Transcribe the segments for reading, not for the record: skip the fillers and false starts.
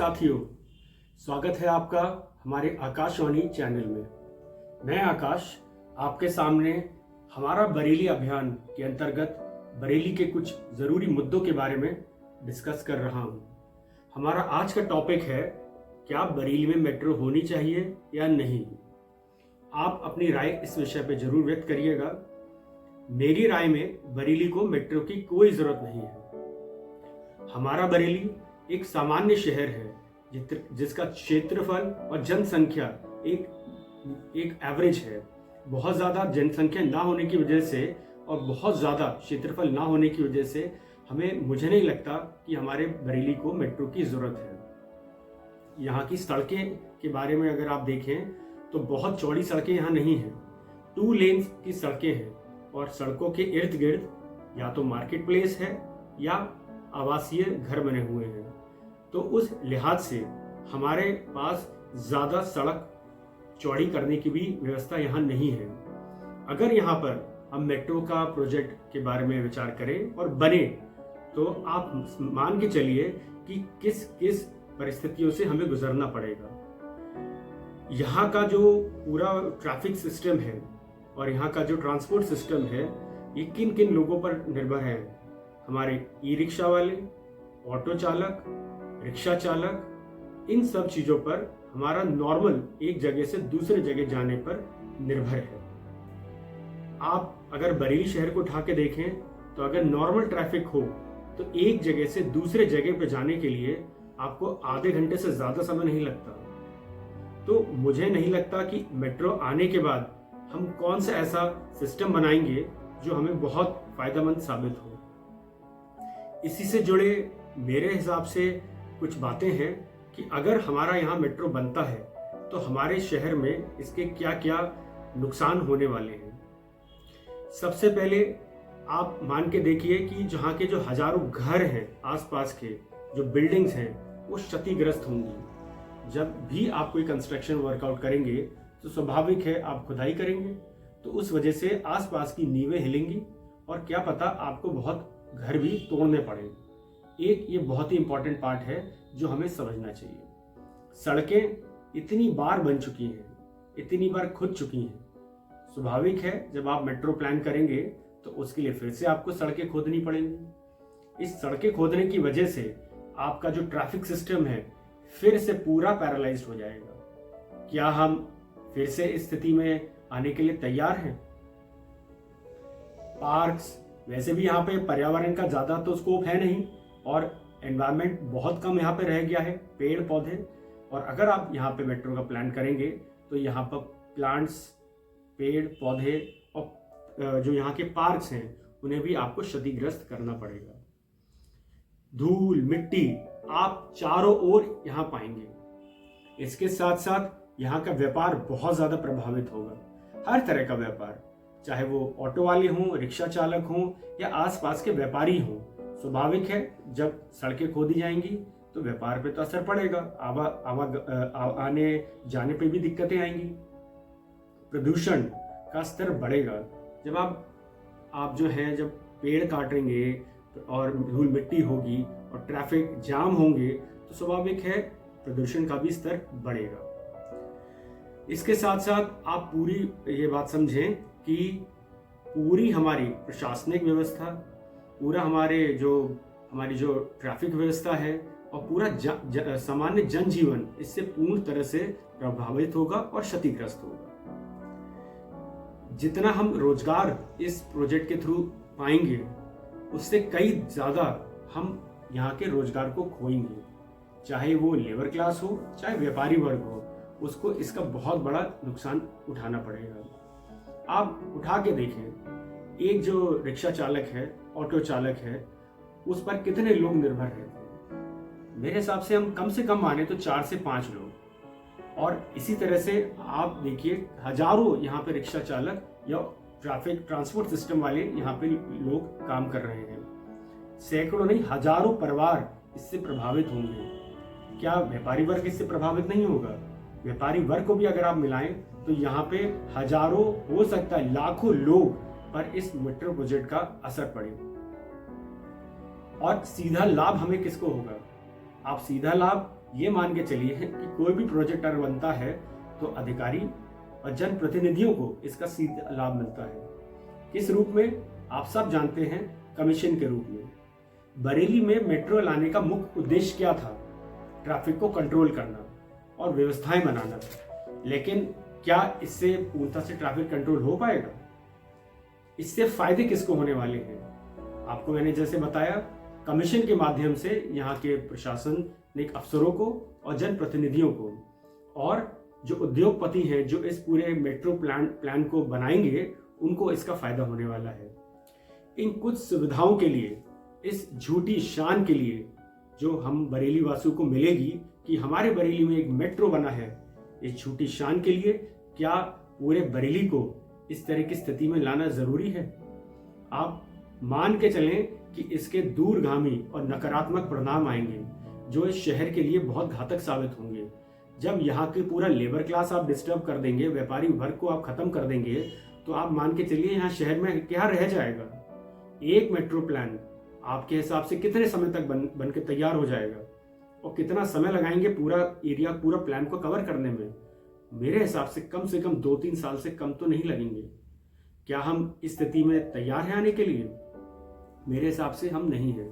साथियों, स्वागत है आपका हमारे आकाशवाणी चैनल में। मैं आकाश आपके सामने हमारा बरेली अभियान के अंतर्गत बरेली के कुछ ज़रूरी मुद्दों के बारे में डिस्कस कर रहा हूं। हमारा आज का टॉपिक है, क्या बरेली में मेट्रो होनी चाहिए या नहीं। आप अपनी राय इस विषय पे जरूर व्यक्त करिएगा। मेरी राय में बरेली को मेट्रो की कोई ज़रूरत नहीं है। हमारा बरेली एक सामान्य शहर है जिसका क्षेत्रफल और जनसंख्या एक एवरेज है। बहुत ज़्यादा जनसंख्या ना होने की वजह से और बहुत ज़्यादा क्षेत्रफल ना होने की वजह से मुझे नहीं लगता कि हमारे बरेली को मेट्रो की ज़रूरत है। यहाँ की सड़कें के बारे में अगर आप देखें तो बहुत चौड़ी सड़कें यहाँ नहीं हैं। 2 लेन्स की सड़कें हैं और सड़कों के इर्द गिर्द या तो मार्केट प्लेस है या आवासीय घर बने हुए हैं। तो उस लिहाज से हमारे पास ज़्यादा सड़क चौड़ी करने की भी व्यवस्था यहाँ नहीं है। अगर यहाँ पर हम मेट्रो का प्रोजेक्ट के बारे में विचार करें और बने तो आप मान के चलिए कि किस किस परिस्थितियों से हमें गुजरना पड़ेगा। यहाँ का जो पूरा ट्रैफिक सिस्टम है और यहाँ का जो ट्रांसपोर्ट सिस्टम है, ये किन किन लोगों पर निर्भर है। हमारे ई रिक्शा वाले, ऑटो चालक, रिक्शा चालक, इन सब चीज़ों पर हमारा नॉर्मल एक जगह से दूसरे जगह जाने पर निर्भर है। आप अगर बरेली शहर को उठा के देखें तो अगर नॉर्मल ट्रैफिक हो तो एक जगह से दूसरे जगह पर जाने के लिए आपको आधे घंटे से ज़्यादा समय नहीं लगता। तो मुझे नहीं लगता कि मेट्रो आने के बाद हम कौन सा ऐसा सिस्टम बनाएंगे जो हमें बहुत फायदेमंद साबित हो। इसी से जुड़े मेरे हिसाब से कुछ बातें हैं कि अगर हमारा यहाँ मेट्रो बनता है तो हमारे शहर में इसके क्या क्या नुकसान होने वाले हैं। सबसे पहले आप मान के देखिए कि जहाँ के जो हजारों घर हैं, आसपास के जो बिल्डिंग्स हैं, वो क्षतिग्रस्त होंगी। जब भी आप कोई कंस्ट्रक्शन वर्कआउट करेंगे तो स्वाभाविक है आप खुदाई करेंगे, तो उस वजह से आसपास की नींवें हिलेंगी और क्या पता आपको बहुत घर भी तोड़ने पड़ेंगे। ये बहुत ही इंपॉर्टेंट पार्ट है जो हमें समझना चाहिए। सड़कें इतनी बार बन चुकी हैं, इतनी बार खुद चुकी हैं, स्वाभाविक है जब आप मेट्रो प्लान करेंगे तो उसके लिए फिर से आपको सड़कें खोदनी पड़ेंगी। इस सड़कें खोदने की वजह से आपका जो ट्रैफिक सिस्टम है फिर से पूरा पैरालाइज्ड हो जाएगा। क्या हम फिर से इस स्थिति में आने के लिए तैयार हैं? पार्क्स, वैसे भी यहाँ पे पर्यावरण का ज्यादा तो स्कोप है नहीं और एनवायरनमेंट बहुत कम यहाँ पे रह गया है, पेड़ पौधे। और अगर आप यहाँ पे मेट्रो का प्लान करेंगे तो यहाँ पर प्लांट्स, पेड़ पौधे और जो यहाँ के पार्क्स हैं उन्हें भी आपको क्षतिग्रस्त करना पड़ेगा। धूल मिट्टी आप चारों ओर यहाँ पाएंगे। इसके साथ साथ यहाँ का व्यापार बहुत ज्यादा प्रभावित होगा। हर तरह का व्यापार, चाहे वो ऑटो वाले हों, रिक्शा चालक हों या आसपास के व्यापारी हों, स्वाभाविक है जब सड़कें खोदी जाएंगी तो व्यापार पे तो असर पड़ेगा। आने जाने पे भी दिक्कतें आएंगी। प्रदूषण का स्तर बढ़ेगा। जब आप जो है जब पेड़ काटेंगे और धूल मिट्टी होगी और ट्रैफिक जाम होंगे तो स्वाभाविक है प्रदूषण का भी स्तर बढ़ेगा। इसके साथ साथ आप पूरी ये बात समझें कि पूरी हमारी प्रशासनिक व्यवस्था, पूरा हमारी जो ट्रैफिक व्यवस्था है और पूरा सामान्य जनजीवन इससे पूर्ण तरह से प्रभावित होगा और क्षतिग्रस्त होगा। जितना हम रोजगार इस प्रोजेक्ट के थ्रू पाएंगे उससे कई ज्यादा हम यहाँ के रोजगार को खोएंगे। चाहे वो लेबर क्लास हो, चाहे व्यापारी वर्ग हो, उसको इसका बहुत बड़ा नुकसान उठाना पड़ेगा। आप उठा के देखें, एक जो रिक्शा चालक है, ऑटो चालक है, उस पर कितने लोग निर्भर रहते हैं। मेरे हिसाब से हम कम से कम माने तो 4 से 5 लोग। और इसी तरह से आप देखिए हजारों यहाँ पे रिक्शा चालक या ट्रांसपोर्ट सिस्टम वाले यहाँ पे लोग काम कर रहे हैं। सैकड़ों नहीं, हजारों परिवार इससे प्रभावित होंगे। क्या व्यापारी वर्ग इससे प्रभावित नहीं होगा? व्यापारी वर्ग को भी अगर आप मिलाएं तो यहाँ पे हजारों, हो सकता है लाखों लोग पर इस मेट्रो प्रोजेक्ट का असर पड़े। और सीधा लाभ हमें किसको होगा? आप सीधा लाभ ये मान के चलिए कि कोई भी प्रोजेक्ट अगर बनता है तो अधिकारी और जनप्रतिनिधियों को इसका सीधा लाभ मिलता है। किस रूप में? आप सब जानते हैं, कमीशन के रूप में। बरेली में मेट्रो लाने का मुख्य उद्देश्य क्या था? ट्रैफिक को कंट्रोल करना और व्यवस्थाएं बनाना। लेकिन क्या इससे पूर्णतः से ट्रैफिक कंट्रोल हो पाएगा? इससे फायदे किसको होने वाले हैं? आपको मैंने जैसे बताया, कमीशन के माध्यम से यहाँ के प्रशासनिक अफसरों को और जनप्रतिनिधियों को, और जो उद्योगपति हैं जो इस पूरे मेट्रो प्लान को बनाएंगे, उनको इसका फायदा होने वाला है। इन कुछ सुविधाओं के लिए, इस झूठी शान के लिए जो हम बरेली वासियों को मिलेगी कि हमारे बरेली में एक मेट्रो बना है, इस झूठी शान के लिए क्या पूरे बरेली को इस तरह की स्थिति में लाना जरूरी है? आप मान के चलें कि इसके दूरगामी और नकारात्मक परिणाम आएंगे जो इस शहर के लिए बहुत घातक साबित होंगे। जब यहाँ की पूरा लेबर क्लास आप डिस्टर्ब कर देंगे, व्यापारी वर्ग को आप खत्म कर देंगे, तो आप मान के चलिए यहाँ शहर में क्या रह जाएगा? एक मेट्रो प्लान आपके हिसाब से कितने समय तक बन के तैयार हो जाएगा और कितना समय लगाएंगे पूरा एरिया, पूरा प्लान को कवर करने में? मेरे हिसाब से कम 2-3 साल से कम तो नहीं लगेंगे। क्या हम इस स्थिति में तैयार हैं आने के लिए? मेरे हिसाब से हम नहीं हैं।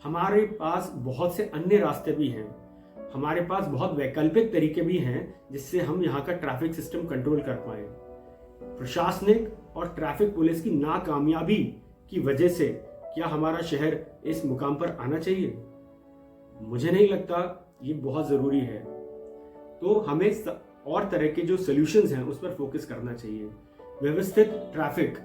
हमारे पास बहुत से अन्य रास्ते भी हैं, हमारे पास बहुत वैकल्पिक तरीके भी हैं जिससे हम यहाँ का ट्रैफिक सिस्टम कंट्रोल कर पाए। प्रशासनिक और ट्रैफिक पुलिस की नाकामयाबी की वजह से क्या हमारा शहर इस मुकाम पर आना चाहिए? मुझे नहीं लगता। ये बहुत जरूरी है। तो हमें और तरह के जो सॉल्यूशंस हैं उस पर फोकस करना चाहिए। व्यवस्थित ट्रैफिक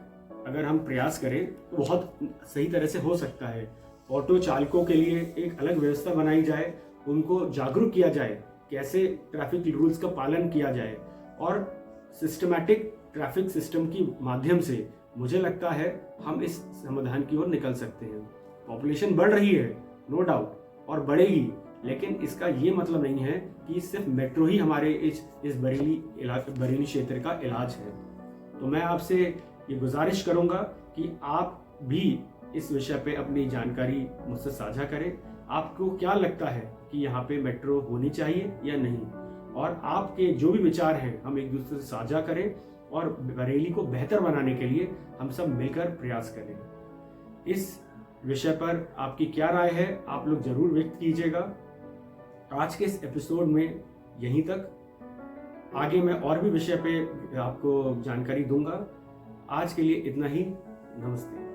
अगर हम प्रयास करें तो बहुत सही तरह से हो सकता है। ऑटो चालकों के लिए एक अलग व्यवस्था बनाई जाए, उनको जागरूक किया जाए कैसे ट्रैफिक रूल्स का पालन किया जाए, और सिस्टमैटिक ट्रैफिक सिस्टम की माध्यम से मुझे लगता है हम इस समाधान की ओर निकल सकते हैं। पॉपुलेशन बढ़ रही है, नो डाउट, और बढ़ेगी, लेकिन इसका ये मतलब नहीं है कि सिर्फ मेट्रो ही हमारे इस बरेली क्षेत्र का इलाज है। तो मैं आपसे ये गुजारिश करूंगा कि आप भी इस विषय पे अपनी जानकारी मुझसे साझा करें। आपको क्या लगता है कि यहाँ पे मेट्रो होनी चाहिए या नहीं, और आपके जो भी विचार हैं हम एक दूसरे से साझा करें और बरेली को बेहतर बनाने के लिए हम सब मिलकर प्रयास करें। इस विषय पर आपकी क्या राय है आप लोग जरूर व्यक्त कीजिएगा। आज के इस एपिसोड में यहीं तक। आगे मैं और भी विषय पे आपको जानकारी दूंगा। आज के लिए इतना ही। नमस्ते।